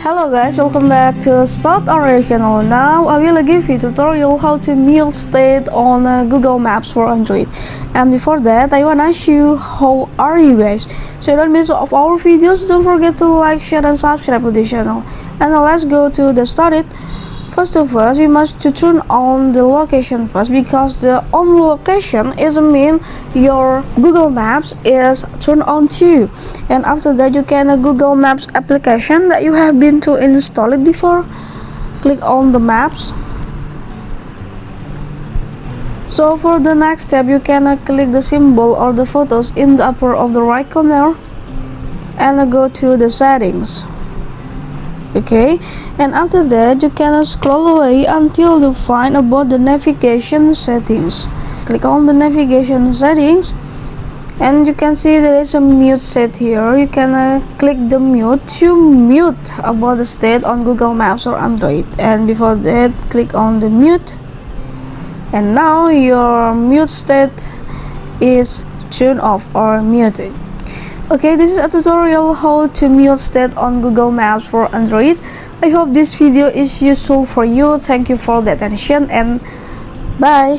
Hello guys, welcome back to Spot our channel. Now I will give you a tutorial how to mute state on Google Maps for Android. And before that, I wanna ask you, how are you guys? So you don't miss of our videos, don't forget to like, share and subscribe to the channel. And now let's go to the start. First of all, we must to turn on the location first, because the on location is mean your Google Maps is turned on too. And after that, you can Google Maps application that you have been to install it before. Click on the maps. So for the next step, you can click the symbol or the photos in the upper of the right corner and go to the settings. Okay, and after that you can scroll away until you find about the navigation settings. Click on the navigation settings and you can see there is a mute set here. You can click the mute to mute about the state on Google Maps or Android, and before that click on the mute, and now your mute state is turned off or muted. Okay, this is a tutorial how to mute state on Google Maps for Android. I hope this video is useful for you. Thank you for the attention and bye.